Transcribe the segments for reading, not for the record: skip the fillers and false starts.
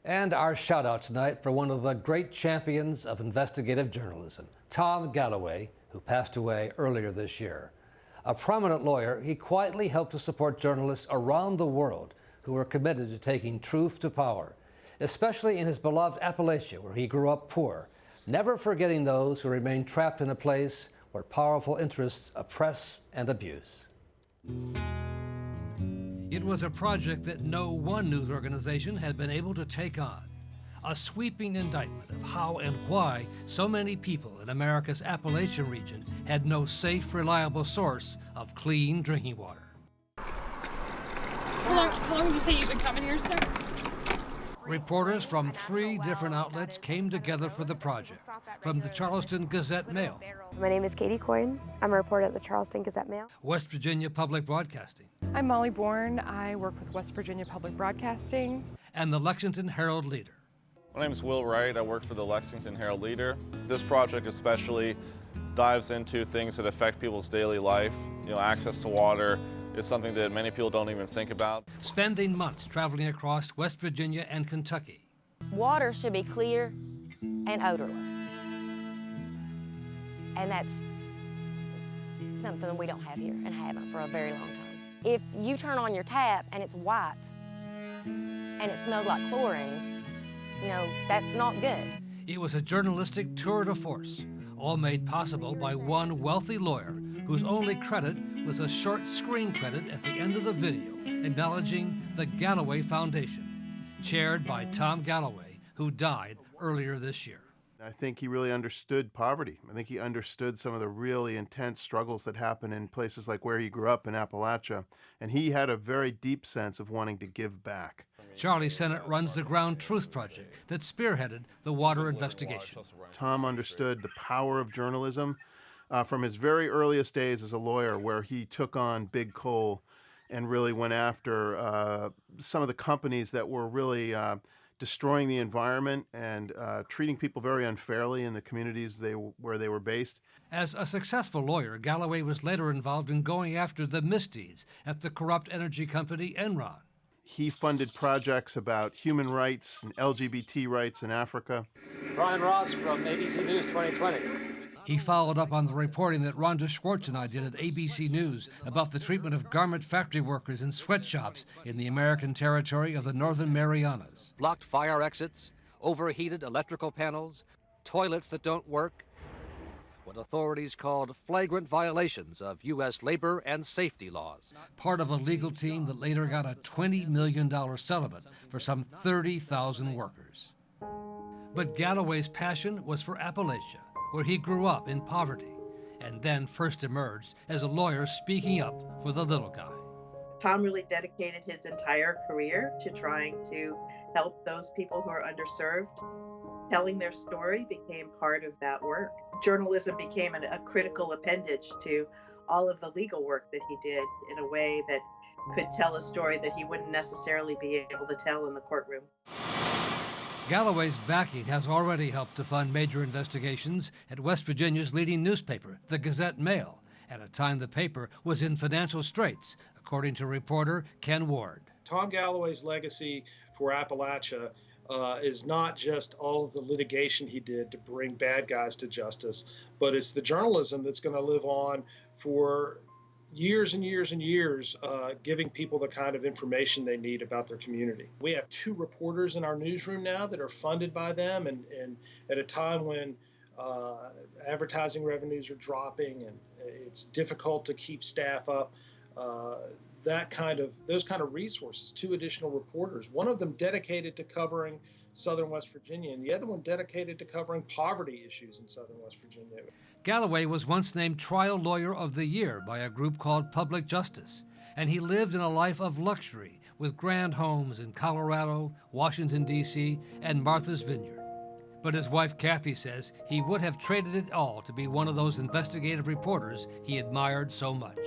And our shout out tonight for one of the great champions of investigative journalism, Tom Galloway, who passed away earlier this year. A prominent lawyer, he quietly helped to support journalists around the world who were committed to taking truth to power, especially in his beloved Appalachia, where he grew up poor, never forgetting those who remained trapped in a place where powerful interests oppress and abuse. It was a project that no one news organization had been able to take on. A sweeping indictment of how and why so many people in America's Appalachian region had no safe, reliable source of clean drinking water. How long would you say you've been coming here, sir? Reporters from 3 different outlets came together for the project. From the Charleston Gazette Mail. My name is Katie Coyne. I'm a reporter at the Charleston Gazette Mail. West Virginia Public Broadcasting. I'm Molly Bourne. I work with West Virginia Public Broadcasting. And the Lexington Herald Leader. My name is Will Wright. I work for the Lexington Herald Leader. This project especially dives into things that affect people's daily life. Access to water is something that many people don't even think about. Spending months traveling across West Virginia and Kentucky. Water should be clear and odorless. And that's something we don't have here and haven't for a very long time. If you turn on your tap and it's white and it smells like chlorine, that's not good. It was a journalistic tour de force, all made possible by one wealthy lawyer whose only credit was a short screen credit at the end of the video acknowledging the Galloway Foundation, chaired by Tom Galloway, who died earlier this year. I think he really understood poverty. I think he understood some of the really intense struggles that happen in places like where he grew up in Appalachia, and he had a very deep sense of wanting to give back. Charlie Sennett runs the Ground Truth Project that spearheaded the water investigation. Tom understood the power of journalism from his very earliest days as a lawyer, where he took on big coal and really went after some of the companies that were really destroying the environment and treating people very unfairly in the communities where they were based. As a successful lawyer, Galloway was later involved in going after the misdeeds at the corrupt energy company Enron. He funded projects about human rights and LGBT rights in Africa. Brian Ross from ABC News 2020. He followed up on the reporting that Rhonda Schwartz and I did at ABC News about the treatment of garment factory workers in sweatshops in the American territory of the Northern Marianas. Blocked fire exits, overheated electrical panels, toilets that don't work, what authorities called flagrant violations of U.S. labor and safety laws. Part of a legal team that later got a $20 million settlement for some 30,000 workers. But Galloway's passion was for Appalachia, where he grew up in poverty and then first emerged as a lawyer speaking up for the little guy. Tom really dedicated his entire career to trying to help those people who are underserved. Telling their story became part of that work. Journalism became a critical appendage to all of the legal work that he did in a way that could tell a story that he wouldn't necessarily be able to tell in the courtroom. Galloway's backing has already helped to fund major investigations at West Virginia's leading newspaper, the Gazette Mail, at a time the paper was in financial straits, according to reporter Ken Ward. Tom Galloway's legacy for Appalachia is not just all of the litigation he did to bring bad guys to justice, but it's the journalism that's going to live on for years and years and years, giving people the kind of information they need about their community. We have 2 reporters in our newsroom now that are funded by them, and at a time when advertising revenues are dropping and it's difficult to keep staff up, those kind of resources, 2 additional reporters, one of them dedicated to covering Southern West Virginia, and the other one dedicated to covering poverty issues in Southern West Virginia. Galloway was once named Trial Lawyer of the Year by a group called Public Justice, and he lived in a life of luxury with grand homes in Colorado, Washington, D.C., and Martha's Vineyard. But his wife Kathy says he would have traded it all to be one of those investigative reporters he admired so much.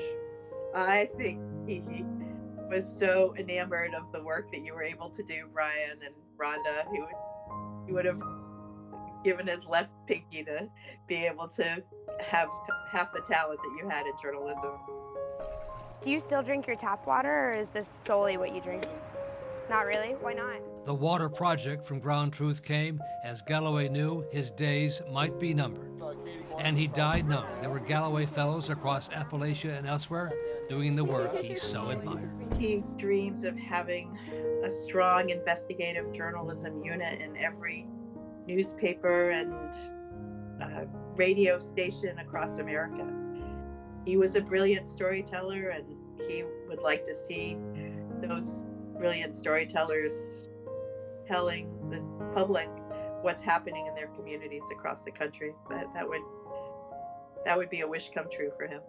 I think he was so enamored of the work that you were able to do, Brian and Rhonda. He would have given his left pinky to be able to have half the talent that you had in journalism. Do you still drink your tap water, or is this solely what you drink? Not really. Why not? The water project from ground truth came as Galloway knew his days might be numbered. And he died knowing there were Galloway fellows across Appalachia and elsewhere doing the work he so admired. He dreams of having a strong investigative journalism unit in every newspaper and radio station across America. He was a brilliant storyteller, and he would like to see those brilliant storytellers telling the public what's happening in their communities across the country. That would be a wish come true for him.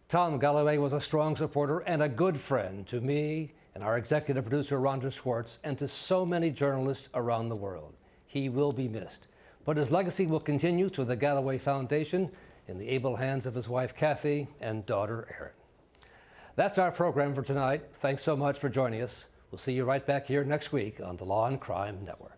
Tom Galloway was a strong supporter and a good friend to me and our executive producer, Rhonda Schwartz, and to so many journalists around the world. He will be missed, but his legacy will continue through the Galloway Foundation in the able hands of his wife, Kathy, and daughter, Erin. That's our program for tonight. Thanks so much for joining us. We'll see you right back here next week on the Law and Crime Network.